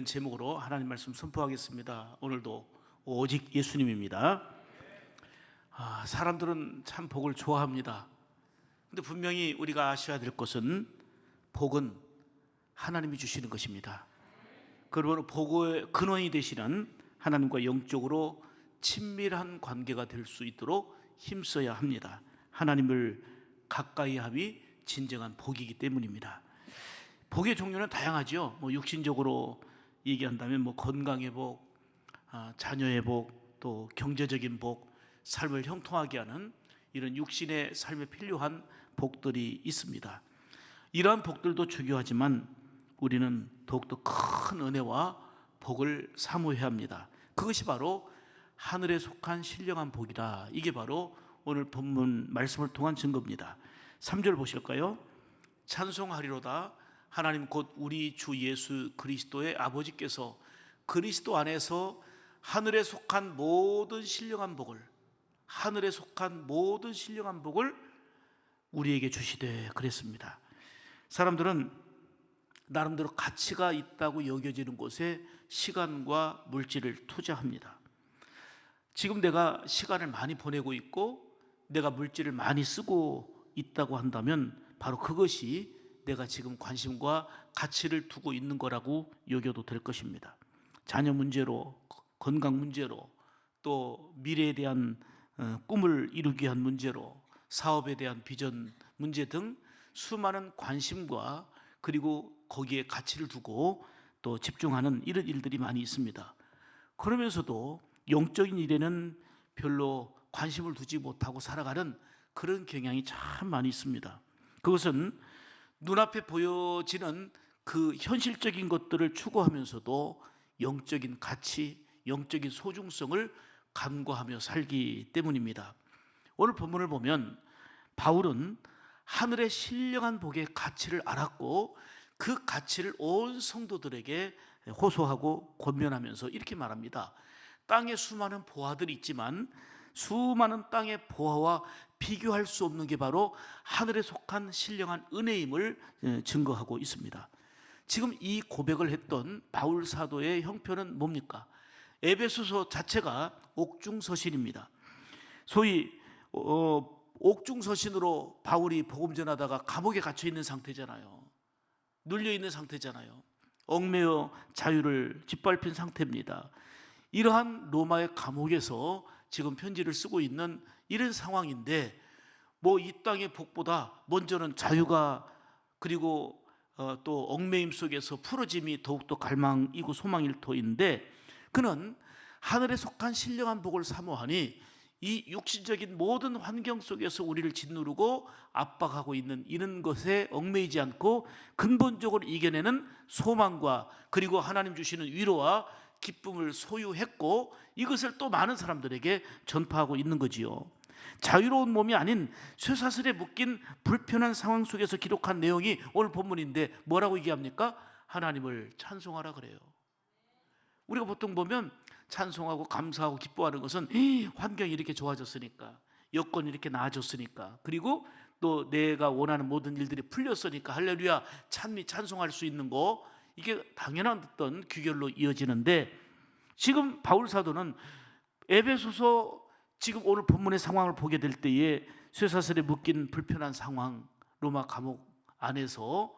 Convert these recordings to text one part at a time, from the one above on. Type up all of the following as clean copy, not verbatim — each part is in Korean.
제목으로 하나님 말씀 선포하겠습니다. 오늘도 오직 예수님입니다. 사람들은 참 복을 좋아합니다. 근데 분명히 우리가 아셔야 될 것은 복은 하나님이 주시는 것입니다. 그러므로 복의 근원이 되시는 하나님과 영적으로 친밀한 관계가 될 수 있도록 힘써야 합니다. 하나님을 가까이 함이 진정한 복이기 때문입니다. 복의 종류는 다양하죠. 육신적으로 얘기한다면 건강의 복, 자녀의 복, 또 경제적인 복, 삶을 형통하게 하는 이런 육신의 삶에 필요한 복들이 있습니다. 이러한 복들도 중요하지만 우리는 더욱더 큰 은혜와 복을 사모해야 합니다. 그것이 바로 하늘에 속한 신령한 복이다. 이게 바로 오늘 본문 말씀을 통한 증거입니다. 3절 보실까요? 찬송하리로다. 하나님 곧 우리 주 예수 그리스도의 아버지께서 그리스도 안에서 하늘에 속한 모든 신령한 복을 우리에게 주시되 그랬습니다. 사람들은 나름대로 가치가 있다고 여겨지는 곳에 시간과 물질을 투자합니다. 지금 내가 시간을 많이 보내고 있고 내가 물질을 많이 쓰고 있다고 한다면 바로 그것이 내가 지금 관심과 가치를 두고 있는 거라고 여겨도 될 것입니다. 자녀 문제로, 건강 문제로, 또 미래에 대한 꿈을 이루기 위한 문제로, 사업에 대한 비전 문제 등 수많은 관심과 그리고 거기에 가치를 두고 또 집중하는 이런 일들이 많이 있습니다. 그러면서도 영적인 일에는 별로 관심을 두지 못하고 살아가는 그런 경향이 참 많이 있습니다. 그것은 눈앞에 보여지는 그 현실적인 것들을 추구하면서도 영적인 가치, 영적인 소중성을 간과하며 살기 때문입니다. 오늘 본문을 보면 바울은 하늘의 신령한 복의 가치를 알았고 그 가치를 온 성도들에게 호소하고 권면하면서 이렇게 말합니다. 땅에 수많은 보화들이 있지만 수많은 땅의 보화와 비교할 수 없는 게 바로 하늘에 속한 신령한 은혜임을 증거하고 있습니다. 지금 이 고백을 했던 바울 사도의 형편은 뭡니까? 에베소서 자체가 옥중서신입니다. 소위 옥중서신으로 바울이 복음 전하다가 감옥에 갇혀 있는 상태잖아요. 눌려 있는 상태잖아요. 얽매여 자유를 짓밟힌 상태입니다. 이러한 로마의 감옥에서 지금 편지를 쓰고 있는 이런 상황인데 이 땅의 복보다 먼저는 자유가 그리고 또 얽매임 속에서 풀어짐이 더욱더 갈망이고 소망일 터인데 그는 하늘에 속한 신령한 복을 사모하니 이 육신적인 모든 환경 속에서 우리를 짓누르고 압박하고 있는 이런 것에 얽매이지 않고 근본적으로 이겨내는 소망과 그리고 하나님 주시는 위로와 기쁨을 소유했고 이것을 또 많은 사람들에게 전파하고 있는 거지요. 자유로운 몸이 아닌 쇠사슬에 묶인 불편한 상황 속에서 기록한 내용이 오늘 본문인데 뭐라고 얘기합니까? 하나님을 찬송하라 그래요. 우리가 보통 보면 찬송하고 감사하고 기뻐하는 것은 환경이 이렇게 좋아졌으니까, 여건이 이렇게 나아졌으니까, 그리고 또 내가 원하는 모든 일들이 풀렸으니까 할렐루야 찬송할 수 있는 거, 이게 당연한 어떤 귀결로 이어지는데 지금 바울 사도는 에베소서 지금 오늘 본문의 상황을 보게 될 때에 쇠사슬에 묶인 불편한 상황, 로마 감옥 안에서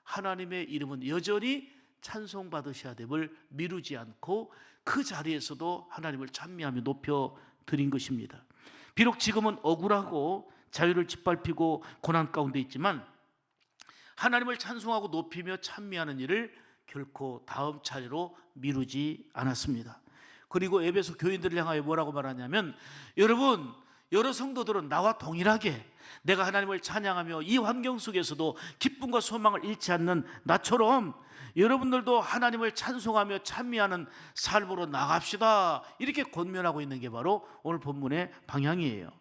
하나님의 이름은 여전히 찬송받으셔야 됨을 미루지 않고 그 자리에서도 하나님을 찬미하며 높여드린 것입니다. 비록 지금은 억울하고 자유를 짓밟히고 고난 가운데 있지만 하나님을 찬송하고 높이며 찬미하는 일을 결코 다음 차례로 미루지 않았습니다. 그리고 에베소 교인들을 향하여 뭐라고 말하냐면 여러분, 여러 성도들은 나와 동일하게 내가 하나님을 찬양하며 이 환경 속에서도 기쁨과 소망을 잃지 않는 나처럼 여러분들도 하나님을 찬송하며 찬미하는 삶으로 나갑시다. 이렇게 권면하고 있는 게 바로 오늘 본문의 방향이에요.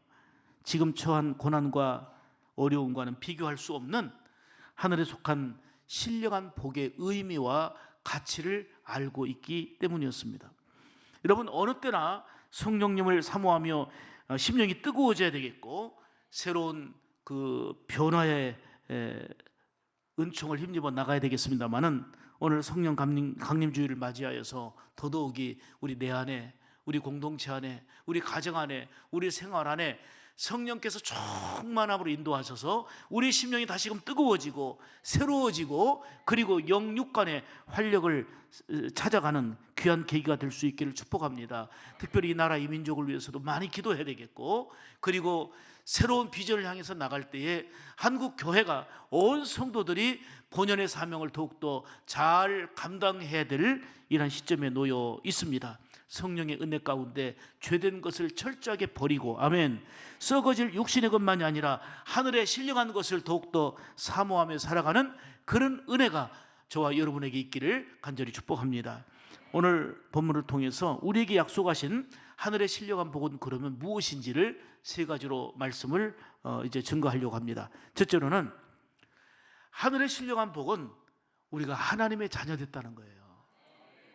지금 처한 고난과 어려움과는 비교할 수 없는 하늘에 속한 신령한 복의 의미와 가치를 알고 있기 때문이었습니다. 여러분, 어느 때나 성령님을 사모하며 심령이 뜨거워져야 되겠고 새로운 그 변화의 은총을 힘입어 나가야 되겠습니다만은 오늘 성령 강림주의를 맞이하여서 더더욱이 우리 내 안에, 우리 공동체 안에, 우리 가정 안에, 우리 생활 안에 성령께서 충만함으로 인도하셔서 우리 심령이 다시금 뜨거워지고 새로워지고 그리고 영육간의 활력을 찾아가는 귀한 계기가 될 수 있기를 축복합니다. 특별히 이 나라 이 민족을 위해서도 많이 기도해야 되겠고, 그리고 새로운 비전을 향해서 나갈 때에 한국 교회가 온 성도들이 본연의 사명을 더욱더 잘 감당해야 될 이런 시점에 놓여 있습니다. 성령의 은혜 가운데 죄된 것을 철저하게 버리고, 아멘, 썩어질 육신의 것만이 아니라 하늘에 신령한 것을 더욱더 사모하며 살아가는 그런 은혜가 저와 여러분에게 있기를 간절히 축복합니다. 오늘 본문을 통해서 우리에게 약속하신 하늘의 신령한 복은 그러면 무엇인지를 세 가지로 말씀을 이제 증거하려고 합니다. 첫째로는 하늘의 신령한 복은 우리가 하나님의 자녀됐다는 거예요.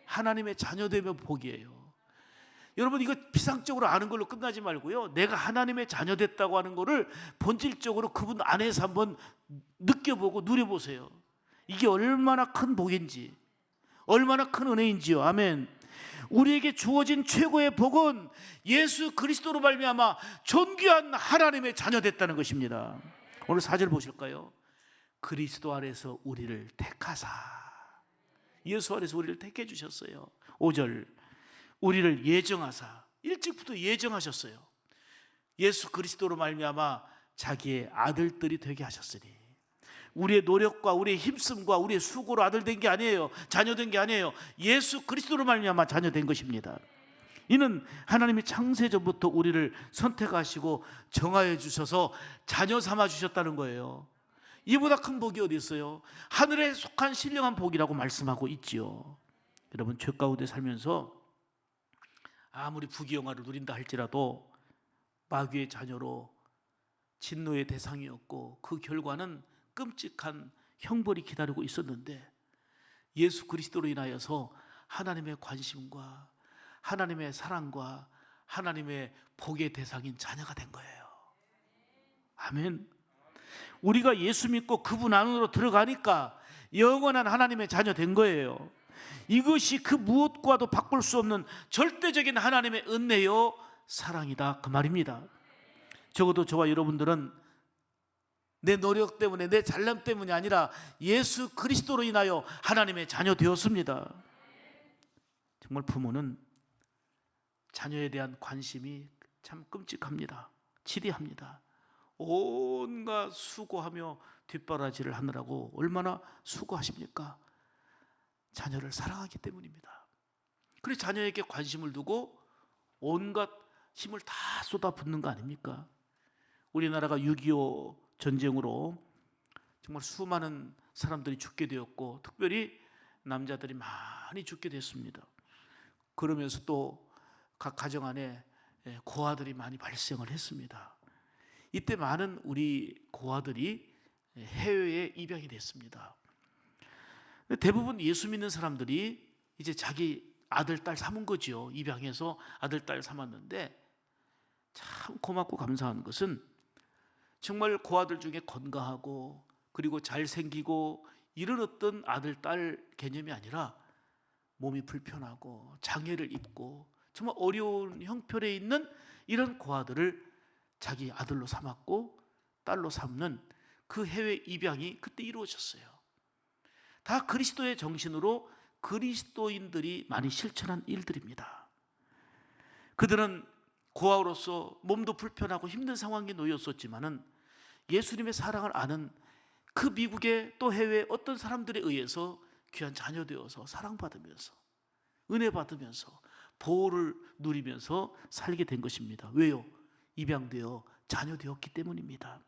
하나님의 자녀되면 복이에요. 여러분, 이거 비상적으로 아는 걸로 끝나지 말고요, 내가 하나님의 자녀됐다고 하는 거를 본질적으로 그분 안에서 한번 느껴보고 누려보세요. 이게 얼마나 큰 복인지, 얼마나 큰 은혜인지요. 아멘. 우리에게 주어진 최고의 복은 예수 그리스도로 말미암아 존귀한 하나님의 자녀됐다는 것입니다. 오늘 4절 보실까요? 그리스도 안에서 우리를 택하사, 예수 안에서 우리를 택해 주셨어요. 5절, 우리를 예정하사, 일찍부터 예정하셨어요. 예수 그리스도로 말미암아 자기의 아들들이 되게 하셨으니, 우리의 노력과 우리의 힘씀과 우리의 수고로 아들 된 게 아니에요. 자녀 된 게 아니에요. 예수 그리스도로 말미암아 자녀 된 것입니다. 이는 하나님이 창세 전부터 우리를 선택하시고 정하여 주셔서 자녀 삼아 주셨다는 거예요. 이보다 큰 복이 어디 있어요? 하늘에 속한 신령한 복이라고 말씀하고 있지요. 여러분, 죄 가운데 살면서 아무리 부귀영화를 누린다 할지라도 마귀의 자녀로 진노의 대상이었고, 그 결과는 끔찍한 형벌이 기다리고 있었는데, 예수 그리스도로 인하여서 하나님의 관심과 하나님의 사랑과 하나님의 복의 대상인 자녀가 된 거예요. 아멘. 우리가 예수 믿고 그분 안으로 들어가니까 영원한 하나님의 자녀 된 거예요. 이것이 그 무엇과도 바꿀 수 없는 절대적인 하나님의 은혜요 사랑이다, 그 말입니다. 적어도 저와 여러분들은 내 노력 때문에, 내 잘남 때문이 아니라 예수 그리스도로 인하여 하나님의 자녀 되었습니다. 정말 부모는 자녀에 대한 관심이 참 끔찍합니다. 지대합니다. 온갖 수고하며 뒷바라지를 하느라고 얼마나 수고하십니까? 자녀를 사랑하기 때문입니다. 그래서 자녀에게 관심을 두고 온갖 힘을 다 쏟아붓는 거 아닙니까? 우리나라가 6.25 전쟁으로 정말 수많은 사람들이 죽게 되었고, 특별히 남자들이 많이 죽게 됐습니다. 그러면서 또 각 가정 안에 고아들이 많이 발생을 했습니다. 이때 많은 우리 고아들이 해외에 입양이 됐습니다. 대부분 예수 믿는 사람들이 이제 자기 아들, 딸 삼은 거죠. 입양해서 아들, 딸 삼았는데, 참 고맙고 감사한 것은 정말 고아들 중에 건강하고 그리고 잘생기고 이런 어떤 아들, 딸 개념이 아니라 몸이 불편하고 장애를 입고 정말 어려운 형편에 있는 이런 고아들을 자기 아들로 삼았고 딸로 삼는 그 해외 입양이 그때 이루어졌어요. 다 그리스도의 정신으로 그리스도인들이 많이 실천한 일들입니다. 그들은 고아로서 몸도 불편하고 힘든 상황에 놓였었지만은 예수님의 사랑을 아는 그 미국의 또 해외 어떤 사람들에 의해서 귀한 자녀 되어서 사랑받으면서 은혜 받으면서 보호를 누리면서 살게 된 것입니다. 왜요? 입양되어 자녀 되었기 때문입니다.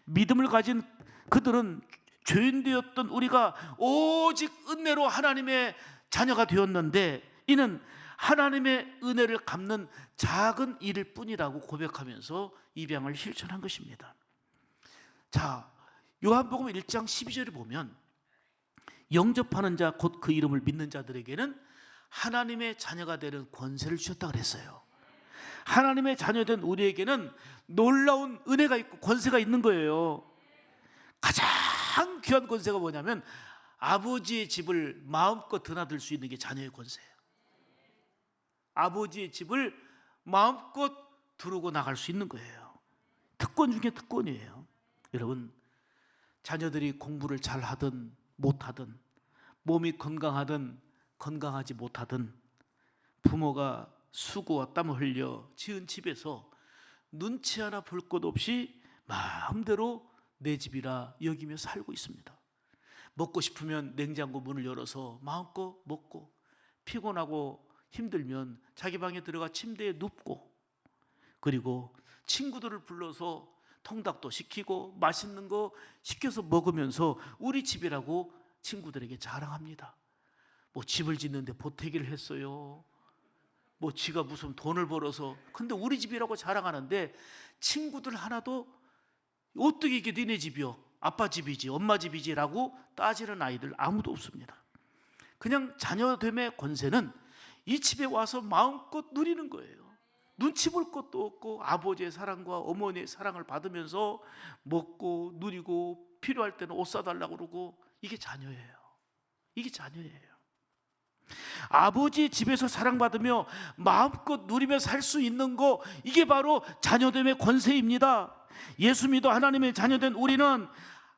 믿음을 가진 그들은 죄인 되었던 우리가 오직 은혜로 하나님의 자녀가 되었는데, 이는 하나님의 은혜를 갚는 작은 일일 뿐이라고 고백하면서 입양을 실천한 것입니다. 자, 요한복음 1장 12절에 보면 영접하는 자 곧 그 이름을 믿는 자들에게는 하나님의 자녀가 되는 권세를 주셨다 그랬어요. 하나님의 자녀된 우리에게는 놀라운 은혜가 있고 권세가 있는 거예요. 가장 귀한 권세가 뭐냐면 아버지의 집을 마음껏 드나들 수 있는 게 자녀의 권세예요. 아버지의 집을 마음껏 두르고 나갈 수 있는 거예요. 특권 중에 특권이에요. 여러분, 자녀들이 공부를 잘하든 못하든, 몸이 건강하든 건강하지 못하든, 부모가 수고와 땀을 흘려 지은 집에서 눈치 하나 볼 것 없이 마음대로 내 집이라 여기며 살고 있습니다. 먹고 싶으면 냉장고 문을 열어서 마음껏 먹고, 피곤하고 힘들면 자기 방에 들어가 침대에 눕고, 그리고 친구들을 불러서 통닭도 시키고 맛있는 거 시켜서 먹으면서 우리 집이라고 친구들에게 자랑합니다. 뭐 집을 짓는데 보태기를 했어요. 뭐 지가 무슨 돈을 벌어서. 근데 우리 집이라고 자랑하는데 친구들 하나도 어떻게 이게 니네 집이요? 아빠 집이지, 엄마 집이지 라고 따지는 아이들 아무도 없습니다. 그냥 자녀됨의 권세는 이 집에 와서 마음껏 누리는 거예요. 눈치 볼 것도 없고 아버지의 사랑과 어머니의 사랑을 받으면서 먹고 누리고, 필요할 때는 옷 사달라고 그러고, 이게 자녀예요. 이게 자녀예요. 아버지 집에서 사랑받으며 마음껏 누리며 살 수 있는 거, 이게 바로 자녀됨의 권세입니다. 예수 믿어 하나님의 자녀된 우리는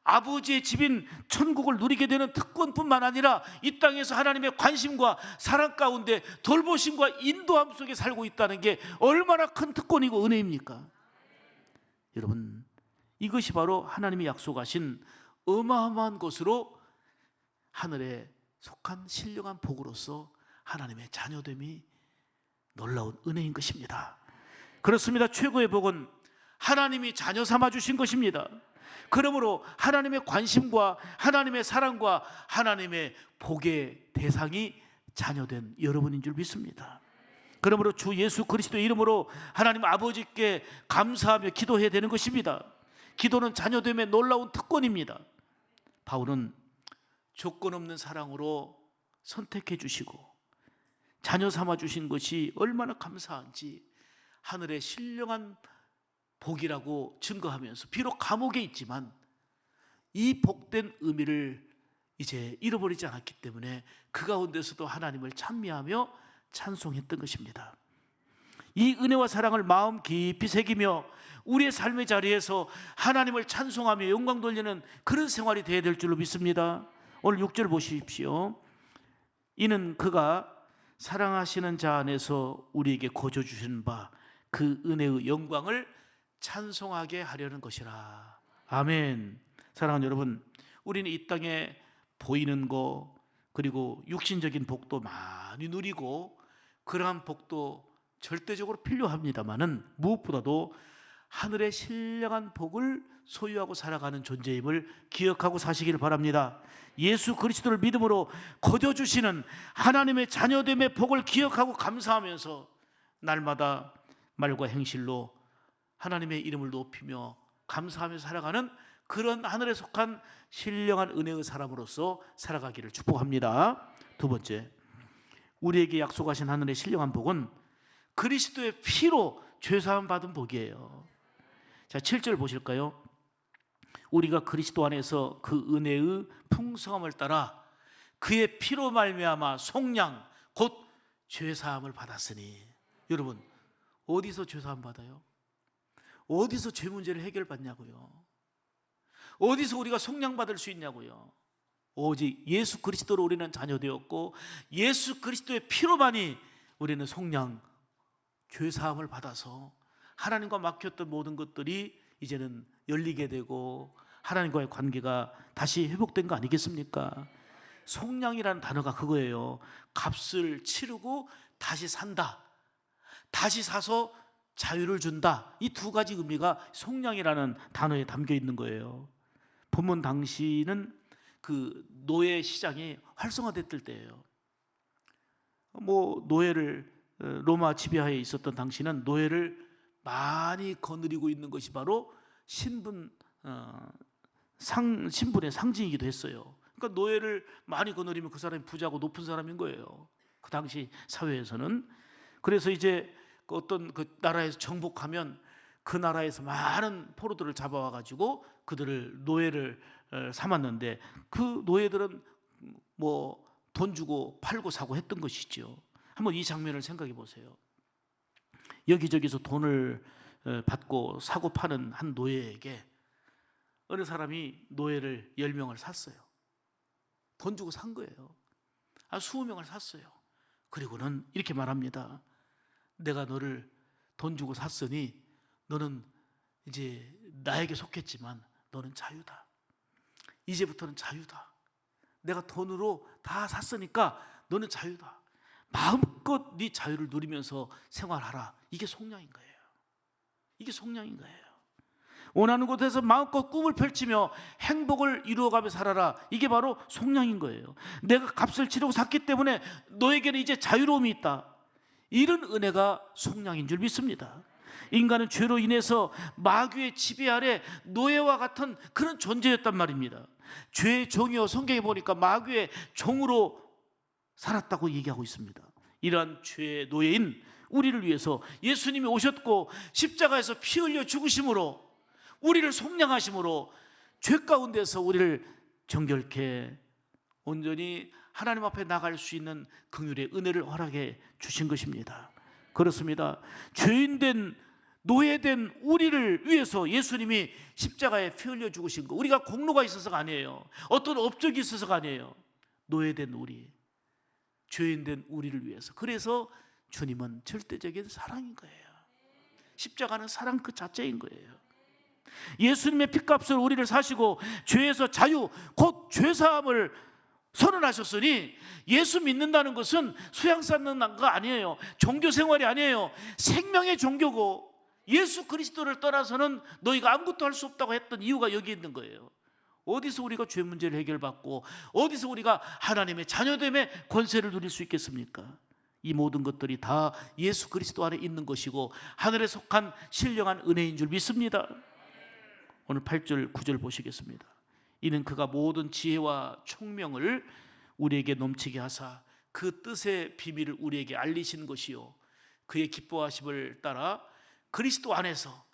아버지의 집인 천국을 누리게 되는 특권뿐만 아니라 이 땅에서 하나님의 관심과 사랑 가운데 돌보심과 인도함 속에 살고 있다는 게 얼마나 큰 특권이고 은혜입니까? 여러분, 이것이 바로 하나님이 약속하신 어마어마한 것으로 하늘에 속한 신령한 복으로서 하나님의 자녀됨이 놀라운 은혜인 것입니다. 그렇습니다. 최고의 복은 하나님이 자녀 삼아 주신 것입니다. 그러므로 하나님의 관심과 하나님의 사랑과 하나님의 복의 대상이 자녀된 여러분인 줄 믿습니다. 그러므로 주 예수 그리스도의 이름으로 하나님 아버지께 감사하며 기도해야 되는 것입니다. 기도는 자녀됨의 놀라운 특권입니다. 바울은 조건 없는 사랑으로 선택해 주시고 자녀 삼아 주신 것이 얼마나 감사한지 하늘의 신령한 복이라고 증거하면서, 비록 감옥에 있지만 이 복된 의미를 이제 잃어버리지 않았기 때문에 그 가운데서도 하나님을 찬미하며 찬송했던 것입니다. 이 은혜와 사랑을 마음 깊이 새기며 우리의 삶의 자리에서 하나님을 찬송하며 영광 돌리는 그런 생활이 되어야 될 줄로 믿습니다. 오늘 6절 보십시오. 이는 그가 사랑하시는 자 안에서 우리에게 거저 주신 바 그 은혜의 영광을 찬송하게 하려는 것이라. 아멘. 사랑하는 여러분, 우리는 이 땅에 보이는 거, 그리고 육신적인 복도 많이 누리고 그러한 복도 절대적으로 필요합니다마는 무엇보다도 하늘의 신령한 복을 소유하고 살아가는 존재임을 기억하고 사시기를 바랍니다. 예수 그리스도를 믿음으로 거저 주시는 하나님의 자녀됨의 복을 기억하고 감사하면서 날마다 말과 행실로 하나님의 이름을 높이며 감사하며 살아가는 그런 하늘에 속한 신령한 은혜의 사람으로서 살아가기를 축복합니다. 두 번째, 우리에게 약속하신 하늘의 신령한 복은 그리스도의 피로 죄사함 받은 복이에요. 자, 7절 보실까요? 우리가 그리스도 안에서 그 은혜의 풍성함을 따라 그의 피로 말미암아 속량 곧 죄사함을 받았으니. 여러분, 어디서 죄사함 받아요? 어디서 죄 문제를 해결받냐고요? 어디서 우리가 속량받을 수 있냐고요? 오직 예수 그리스도로 우리는 자녀되었고 예수 그리스도의 피로만이 우리는 속량, 죄사함을 받아서 하나님과 막혔던 모든 것들이 이제는 열리게 되고 하나님과의 관계가 다시 회복된 거 아니겠습니까? 속량이라는 단어가 그거예요. 값을 치르고 다시 산다, 다시 사서 자유를 준다. 이 두 가지 의미가 속량이라는 단어에 담겨 있는 거예요. 본문 당시는 그 노예 시장이 활성화됐을 때예요. 노예를 로마 지배하에 있었던 당시는 노예를 많이 거느리고 있는 것이 바로 신분의 상징이기도 했어요. 그러니까 노예를 많이 거느리면 그 사람이 부자고 높은 사람인 거예요. 그 당시 사회에서는. 그래서 이제 어떤 그 나라에서 정복하면 그 나라에서 많은 포로들을 잡아와 가지고 그들을 노예를 삼았는데 그 노예들은 뭐 돈 주고 팔고 사고 했던 것이죠. 한번 이 장면을 생각해 보세요. 여기저기서 돈을 받고 사고 파는 한 노예에게 어느 사람이 노예를 10명을 샀어요. 돈 주고 산 거예요. 20명을 샀어요. 그리고는 이렇게 말합니다. 내가 너를 돈 주고 샀으니 너는 이제 나에게 속했지만 너는 자유다. 이제부터는 자유다. 내가 돈으로 다 샀으니까 너는 자유다. 마음껏 네 자유를 누리면서 생활하라. 이게 속량인 거예요. 이게 속량인 거예요. 원하는 곳에서 마음껏 꿈을 펼치며 행복을 이루어가며 살아라. 이게 바로 속량인 거예요. 내가 값을 치르고 샀기 때문에 너에게는 이제 자유로움이 있다. 이런 은혜가 속량인 줄 믿습니다. 인간은 죄로 인해서 마귀의 지배 아래 노예와 같은 그런 존재였단 말입니다. 죄의 종이요, 성경에 보니까 마귀의 종으로 살았다고 얘기하고 있습니다. 이러한 죄의 노예인 우리를 위해서 예수님이 오셨고 십자가에서 피 흘려 죽으심으로 우리를 속량하심으로 죄 가운데서 우리를 정결케 온전히 하나님 앞에 나갈 수 있는 긍휼의 은혜를 허락해 주신 것입니다. 그렇습니다. 죄인된 노예된 우리를 위해서 예수님이 십자가에 피 흘려 죽으신 거, 우리가 공로가 있어서가 아니에요. 어떤 업적이 있어서가 아니에요. 노예된 우리, 죄인된 우리를 위해서. 그래서 주님은 절대적인 사랑인 거예요. 십자가는 사랑 그 자체인 거예요. 예수님의 핏값을 우리를 사시고 죄에서 자유, 곧 죄사함을 선언하셨으니 예수 믿는다는 것은 수양 쌓는 거 아니에요. 종교 생활이 아니에요. 생명의 종교고 예수 그리스도를 떠나서는 너희가 아무것도 할 수 없다고 했던 이유가 여기 있는 거예요. 어디서 우리가 죄 문제를 해결받고 어디서 우리가 하나님의 자녀됨의 권세를 누릴 수 있겠습니까? 이 모든 것들이 다 예수 그리스도 안에 있는 것이고 하늘에 속한 신령한 은혜인 줄 믿습니다. 오늘 8절 9절 보시겠습니다. 이는 그가 모든 지혜와 총명을 우리에게 넘치게 하사 그 뜻의 비밀을 우리에게 알리신 것이요 그의 기뻐하심을 따라 그리스도 안에서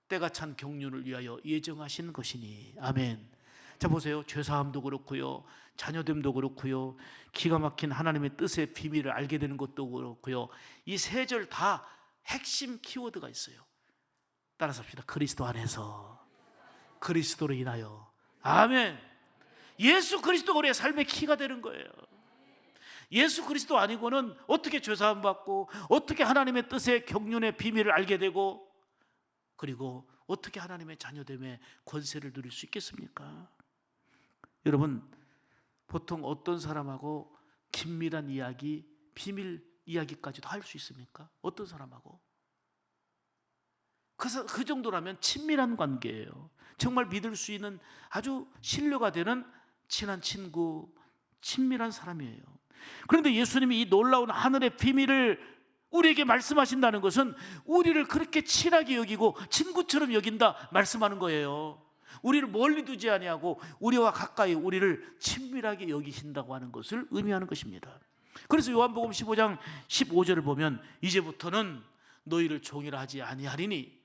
때가 찬 경륜을 위하여 예정하신 것이니. 아멘. 자 보세요. 죄사함도 그렇고요, 자녀됨도 그렇고요, 기가 막힌 하나님의 뜻의 비밀을 알게 되는 것도 그렇고요, 이 세 절 다 핵심 키워드가 있어요. 따라서 합시다. 그리스도 안에서, 그리스도로 인하여. 아멘. 예수 그리스도가 우리의 삶의 키가 되는 거예요. 예수 그리스도 아니고는 어떻게 죄사함 받고 어떻게 하나님의 뜻의 경륜의 비밀을 알게 되고 그리고 어떻게 하나님의 자녀됨의 권세를 누릴 수 있겠습니까? 여러분, 보통 어떤 사람하고 긴밀한 이야기, 비밀 이야기까지도 할 수 있습니까? 어떤 사람하고? 그 정도라면 친밀한 관계예요. 정말 믿을 수 있는 아주 신뢰가 되는 친한 친구, 친밀한 사람이에요. 그런데 예수님이 이 놀라운 하늘의 비밀을 우리에게 말씀하신다는 것은 우리를 그렇게 친하게 여기고 친구처럼 여긴다 말씀하는 거예요. 우리를 멀리 두지 아니하고 우리와 가까이 우리를 친밀하게 여기신다고 하는 것을 의미하는 것입니다. 그래서 요한복음 15장 15절을 보면 이제부터는 너희를 종이라 하지 아니하리니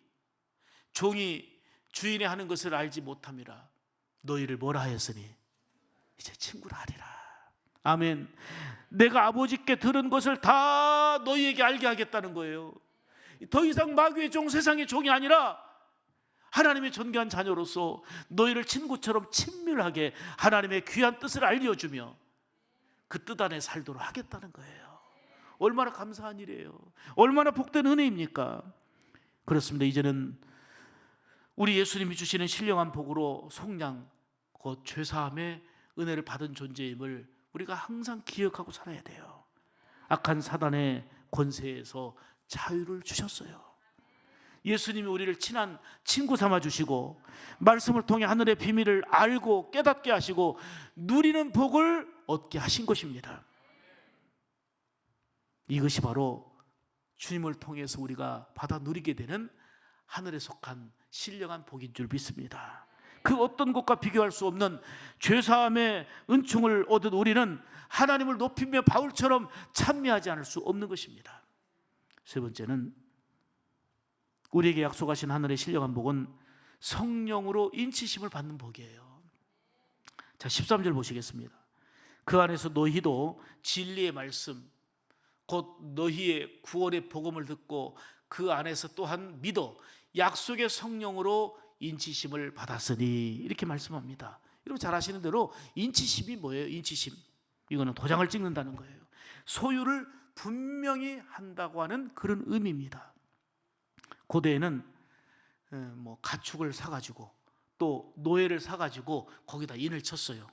종이 주인의 하는 것을 알지 못함이라 너희를 뭐라 하였으니 이제 친구라 하리라. 아멘. 내가 아버지께 들은 것을 다 너희에게 알게 하겠다는 거예요. 더 이상 마귀의 종, 세상의 종이 아니라 하나님의 존귀한 자녀로서 너희를 친구처럼 친밀하게 하나님의 귀한 뜻을 알려주며 그 뜻 안에 살도록 하겠다는 거예요. 얼마나 감사한 일이에요. 얼마나 복된 은혜입니까? 그렇습니다. 이제는 우리 예수님이 주시는 신령한 복으로 속량, 곧 죄사함의 은혜를 받은 존재임을 우리가 항상 기억하고 살아야 돼요. 악한 사단의 권세에서 자유를 주셨어요. 예수님이 우리를 친한 친구 삼아 주시고 말씀을 통해 하늘의 비밀을 알고 깨닫게 하시고 누리는 복을 얻게 하신 것입니다. 이것이 바로 주님을 통해서 우리가 받아 누리게 되는 하늘에 속한 신령한 복인 줄 믿습니다. 그 어떤 것과 비교할 수 없는 죄사함의 은총을 얻은 우리는 하나님을 높이며 바울처럼 찬미하지 않을 수 없는 것입니다. 세 번째는 우리에게 약속하신 하늘의 신령한 복은 성령으로 인치심을 받는 복이에요. 자, 13절 보시겠습니다. 그 안에서 너희도 진리의 말씀, 곧 너희의 구원의 복음을 듣고 그 안에서 또한 믿어 약속의 성령으로 인치심을 받았으니, 이렇게 말씀합니다. 여러분 잘 아시는 대로 인치심이 뭐예요? 인치심, 이거는 도장을 찍는다는 거예요. 소유를 분명히 한다고 하는 그런 의미입니다. 고대에는 가축을 사가지고 또 노예를 사가지고 거기다 인을 쳤어요.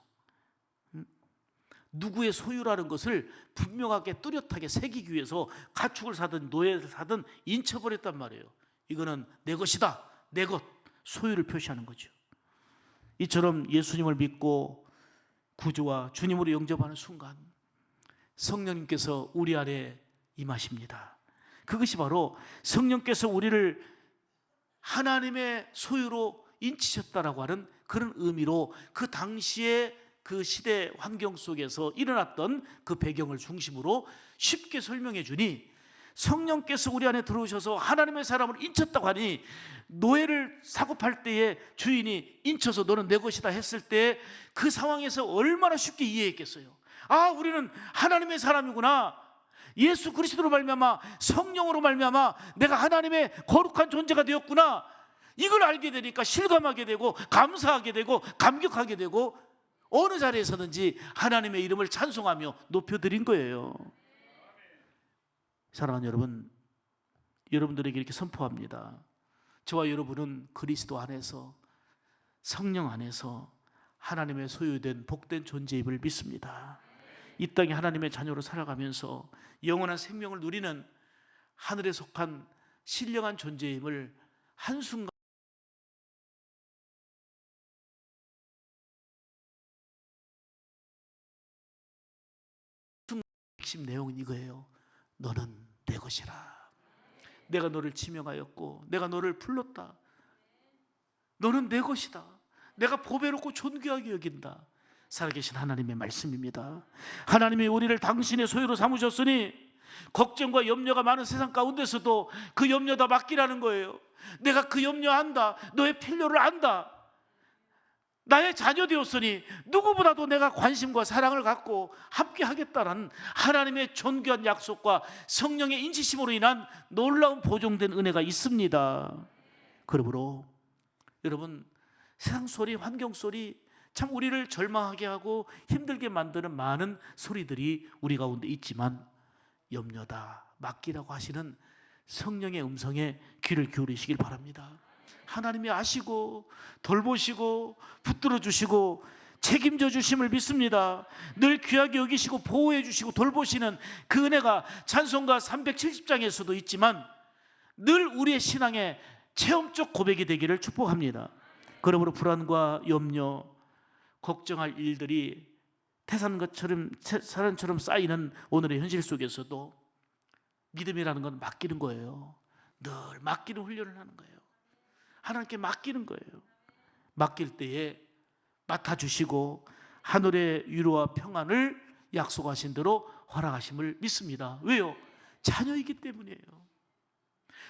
누구의 소유라는 것을 분명하게 뚜렷하게 새기기 위해서 가축을 사든 노예를 사든 인쳐버렸단 말이에요. 이거는 내 것이다, 내 것, 소유를 표시하는 거죠. 이처럼 예수님을 믿고 구주와 주님으로 영접하는 순간 성령님께서 우리 안에 임하십니다. 그것이 바로 성령께서 우리를 하나님의 소유로 인치셨다라고 하는 그런 의미로, 그 당시에 그 시대 환경 속에서 일어났던 그 배경을 중심으로 쉽게 설명해 주니, 성령께서 우리 안에 들어오셔서 하나님의 사람을 인쳤다고 하니, 노예를 사고 팔 때에 주인이 인쳐서 너는 내 것이다 했을 때 그 상황에서 얼마나 쉽게 이해했겠어요. 아, 우리는 하나님의 사람이구나, 예수 그리스도로 말미암아 성령으로 말미암아 내가 하나님의 거룩한 존재가 되었구나, 이걸 알게 되니까 실감하게 되고 감사하게 되고 감격하게 되고 어느 자리에서든지 하나님의 이름을 찬송하며 높여드린 거예요. 사랑하는 여러분, 여러분들에게 이렇게 선포합니다. 저와 여러분은 그리스도 안에서, 성령 안에서 하나님의 소유된 복된 존재임을 믿습니다. 이 땅에 하나님의 자녀로 살아가면서 영원한 생명을 누리는 하늘에 속한 신령한 존재임을 한순간 핵심 내용은 이거예요. 너는 내 것이라. 내가 너를 지명하였고 내가 너를 불렀다. 너는 내 것이다. 내가 보배롭고 존귀하게 여긴다. 살아계신 하나님의 말씀입니다. 하나님이 우리를 당신의 소유로 삼으셨으니 걱정과 염려가 많은 세상 가운데서도 그 염려 다 맡기라는 거예요. 내가 그 염려 안다. 너의 필요를 안다. 나의 자녀 되었으니 누구보다도 내가 관심과 사랑을 갖고 함께 하겠다는 하나님의 존귀한 약속과 성령의 인치심으로 인한 놀라운 보존된 은혜가 있습니다. 그러므로 여러분, 세상 소리, 환경 소리, 참 우리를 절망하게 하고 힘들게 만드는 많은 소리들이 우리 가운데 있지만 염려다, 맡기라고 하시는 성령의 음성에 귀를 기울이시길 바랍니다. 하나님이 아시고 돌보시고 붙들어 주시고 책임져 주심을 믿습니다. 늘 귀하게 여기시고 보호해 주시고 돌보시는 그 은혜가 찬송가 370장에서도 있지만 늘 우리의 신앙의 체험적 고백이 되기를 축복합니다. 그러므로 불안과 염려, 걱정할 일들이 태산처럼 쌓이는 오늘의 현실 속에서도 믿음이라는 건 맡기는 거예요. 늘 맡기는 훈련을 하는 거예요. 하나님께 맡기는 거예요. 맡길 때에 맡아주시고 하늘의 위로와 평안을 약속하신 대로 허락하심을 믿습니다. 왜요? 자녀이기 때문이에요.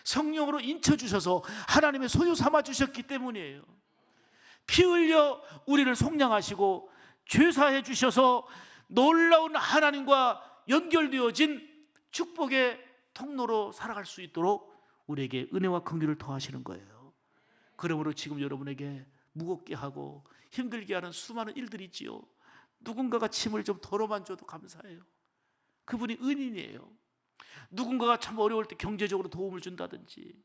성령으로 인쳐주셔서 하나님의 소유 삼아주셨기 때문이에요. 피 흘려 우리를 속량하시고 죄사해 주셔서 놀라운 하나님과 연결되어진 축복의 통로로 살아갈 수 있도록 우리에게 은혜와 긍휼을 더하시는 거예요. 그러므로 지금 여러분에게 무겁게 하고 힘들게 하는 수많은 일들이 있지요. 누군가가 침을 좀 덜어만 줘도 감사해요. 그분이 은인이에요. 누군가가 참 어려울 때 경제적으로 도움을 준다든지,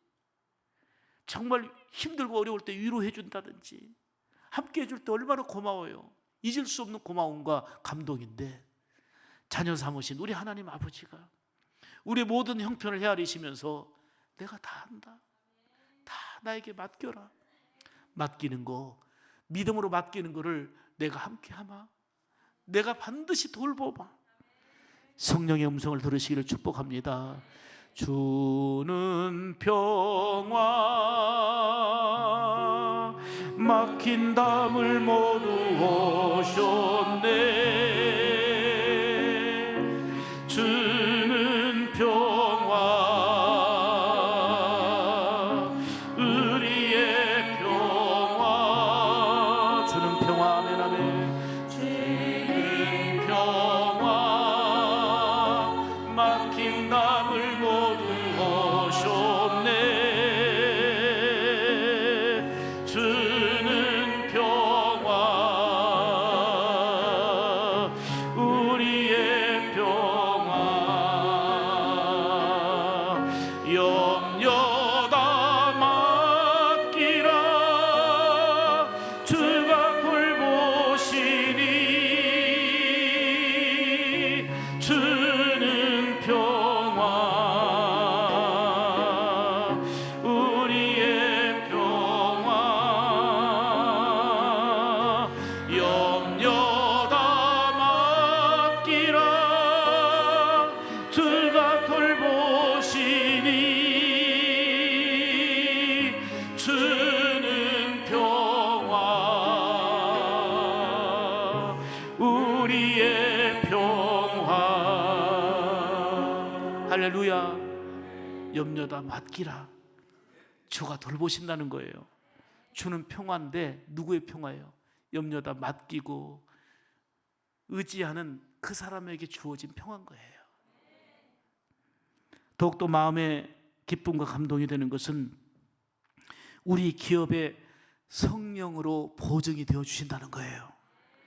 정말 힘들고 어려울 때 위로해 준다든지, 함께 해줄 때 얼마나 고마워요. 잊을 수 없는 고마움과 감동인데, 자녀 삼으신 우리 하나님 아버지가 우리의 모든 형편을 헤아리시면서 내가 다 한다, 다 나에게 맡겨라. 맡기는 거, 믿음으로 맡기는 거를 내가 함께 하마, 내가 반드시 돌보마. 성령의 음성을 들으시기를 축복합니다. 주는 평화, 막힌 담을 모두 오셨네. 주는 평화, 의리의 평화, 주는 평화, 아멘 아멘. 주는 평화, 남을 모두 오셨네. 주는 평화, 우리의 평화, 염려 다 맡기라. 주가 돌보시니. 주는 평화, 우리의 평화, 염려 다 맡기라. 주가 돌보시니. 주는 평화, 우리의 평화. 할렐루야. 염려 다 맡기라. 주가 돌보신다는 거예요. 주는 평화인데 누구의 평화예요? 염려 다 맡기고 의지하는 그 사람에게 주어진 평화인 거예요. 더욱더 마음에 기쁨과 감동이 되는 것은 우리 기업에 성령으로 보증이 되어 주신다는 거예요.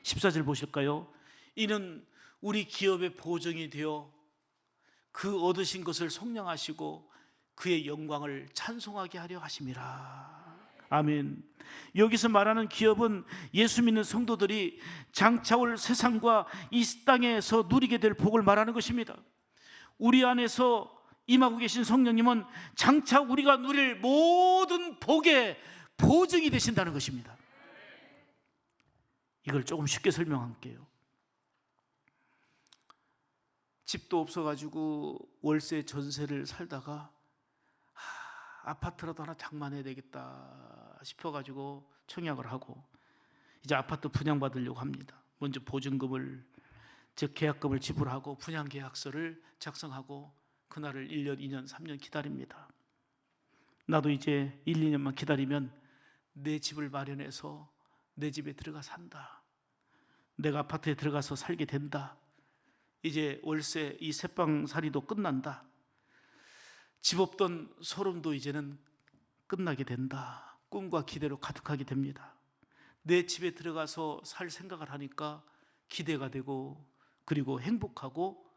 14절 보실까요? 이는 우리 기업에 보증이 되어 그 얻으신 것을 속량하시고 그의 영광을 찬송하게 하려 하심이라. 아멘. 여기서 말하는 기업은 예수 믿는 성도들이 장차올 세상과 이 땅에서 누리게 될 복을 말하는 것입니다. 우리 안에서 임하고 계신 성령님은 장차 우리가 누릴 모든 복의 보증이 되신다는 것입니다. 이걸 조금 쉽게 설명할게요. 집도 없어가지고 월세 전세를 살다가 아파트라도 하나 장만해야 되겠다 싶어가지고 청약을 하고 이제 아파트 분양받으려고 합니다. 먼저 보증금을, 즉 계약금을 지불하고 분양계약서를 작성하고 그날을 1년, 2년, 3년 기다립니다. 나도 이제 1, 2년만 기다리면 내 집을 마련해서 내 집에 들어가 산다. 내가 아파트에 들어가서 살게 된다. 이제 월세 이 새빵살이도 끝난다. 집 없던 소름도 이제는 끝나게 된다. 꿈과 기대로 가득하게 됩니다. 내 집에 들어가서 살 생각을 하니까 기대가 되고 그리고 행복하고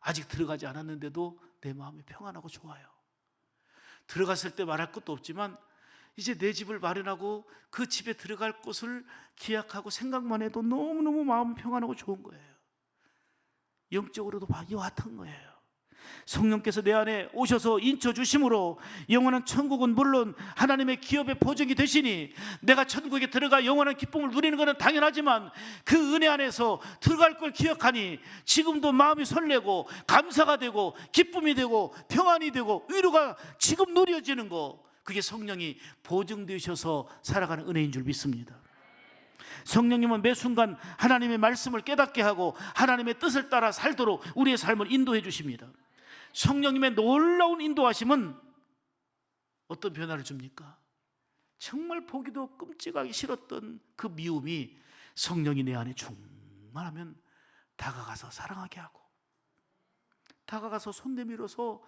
아직 들어가지 않았는데도 내 마음이 평안하고 좋아요. 들어갔을 때 말할 것도 없지만 이제 내 집을 마련하고 그 집에 들어갈 곳을 기약하고 생각만 해도 너무너무 마음 평안하고 좋은 거예요. 영적으로도 이와 같은 거예요. 성령께서 내 안에 오셔서 인쳐 주심으로 영원한 천국은 물론 하나님의 기업의 보증이 되시니 내가 천국에 들어가 영원한 기쁨을 누리는 것은 당연하지만 그 은혜 안에서 들어갈 걸 기억하니 지금도 마음이 설레고 감사가 되고 기쁨이 되고 평안이 되고 위로가 지금 누려지는 거, 그게 성령이 보증되셔서 살아가는 은혜인 줄 믿습니다. 성령님은 매 순간 하나님의 말씀을 깨닫게 하고 하나님의 뜻을 따라 살도록 우리의 삶을 인도해 주십니다. 성령님의 놀라운 인도하심은 어떤 변화를 줍니까? 정말 보기도 끔찍하기 싫었던 그 미움이 성령이 내 안에 충만하면 다가가서 사랑하게 하고, 다가가서 손 내밀어서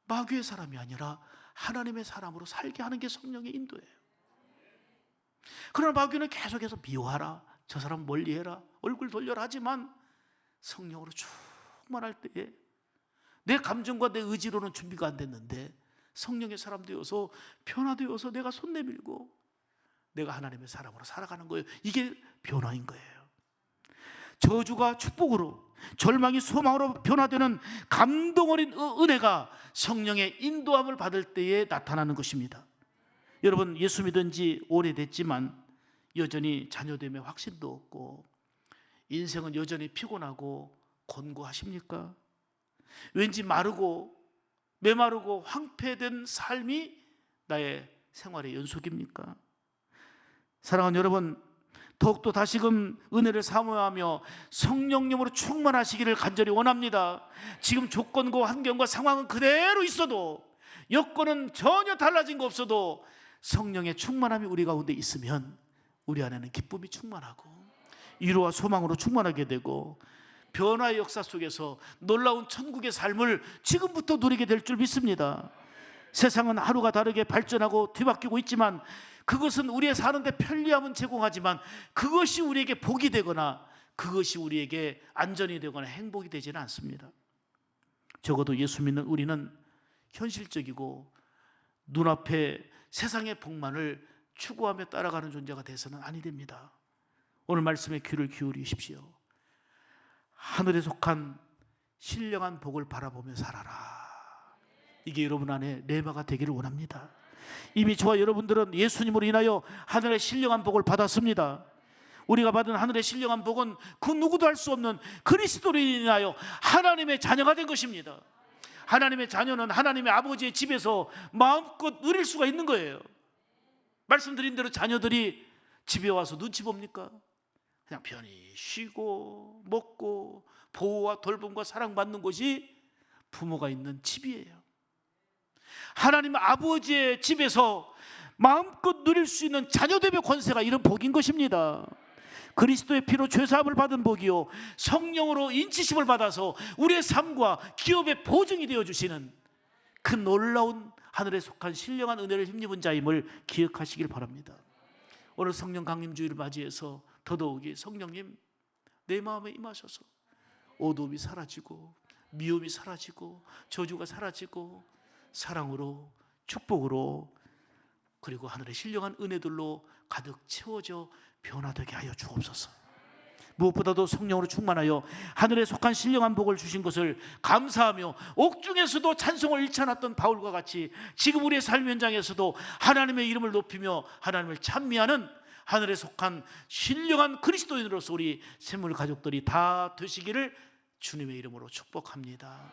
마귀의 사람이 아니라 하나님의 사람으로 살게 하는 게 성령의 인도예요. 그러나 마귀는 계속해서 미워하라, 저 사람 멀리해라, 얼굴 돌려라 하지만 성령으로 충만할 때에 내 감정과 내 의지로는 준비가 안 됐는데 성령의 사람 되어서 변화되어서 내가 손 내밀고 내가 하나님의 사람으로 살아가는 거예요. 이게 변화인 거예요. 저주가 축복으로, 절망이 소망으로 변화되는 감동 어린 은혜가 성령의 인도함을 받을 때에 나타나는 것입니다. 여러분, 예수 믿은 지 오래됐지만 여전히 자녀됨에 확신도 없고 인생은 여전히 피곤하고 곤고하십니까? 왠지 마르고 메마르고 황폐된 삶이 나의 생활의 연속입니까? 사랑하는 여러분, 더욱더 다시금 은혜를 사모하며 성령님으로 충만하시기를 간절히 원합니다. 지금 조건과 환경과 상황은 그대로 있어도, 여건은 전혀 달라진 거 없어도 성령의 충만함이 우리 가운데 있으면 우리 안에는 기쁨이 충만하고 위로와 소망으로 충만하게 되고 변화의 역사 속에서 놀라운 천국의 삶을 지금부터 누리게 될 줄 믿습니다. 세상은 하루가 다르게 발전하고 뒤바뀌고 있지만 그것은 우리의 사는데 편리함은 제공하지만 그것이 우리에게 복이 되거나 그것이 우리에게 안전이 되거나 행복이 되지는 않습니다. 적어도 예수 믿는 우리는 현실적이고 눈앞에 세상의 복만을 추구하며 따라가는 존재가 돼서는 아니 됩니다. 오늘 말씀에 귀를 기울이십시오. 하늘에 속한 신령한 복을 바라보며 살아라. 이게 여러분 안에 레마가 되기를 원합니다. 이미 저와 여러분들은 예수님으로 인하여 하늘의 신령한 복을 받았습니다. 우리가 받은 하늘의 신령한 복은 그 누구도 할 수 없는 그리스도로 인하여 하나님의 자녀가 된 것입니다. 하나님의 자녀는 하나님의 아버지의 집에서 마음껏 누릴 수가 있는 거예요. 말씀드린 대로 자녀들이 집에 와서 눈치 봅니까? 그냥 편히 쉬고 먹고 보호와 돌봄과 사랑받는 곳이 부모가 있는 집이에요. 하나님 아버지의 집에서 마음껏 누릴 수 있는 자녀되의 권세가 이런 복인 것입니다. 그리스도의 피로 죄사함을 받은 복이요 성령으로 인치심을 받아서 우리의 삶과 기업의 보증이 되어주시는 그 놀라운 하늘에 속한 신령한 은혜를 힘입은 자임을 기억하시길 바랍니다. 오늘 성령 강림주의를 맞이해서 더더욱이 성령님 내 마음에 임하셔서 어두움이 사라지고 미움이 사라지고 저주가 사라지고 사랑으로 축복으로 그리고 하늘의 신령한 은혜들로 가득 채워져 변화되게 하여 주옵소서. 무엇보다도 성령으로 충만하여 하늘에 속한 신령한 복을 주신 것을 감사하며 옥중에서도 찬송을 잃지 않았던 바울과 같이 지금 우리의 삶 현장에서도 하나님의 이름을 높이며 하나님을 찬미하는 하늘에 속한 신령한 그리스도인으로서 우리 샘물 가족들이 다 되시기를 주님의 이름으로 축복합니다.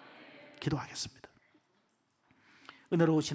기도하겠습니다. 은혜로우신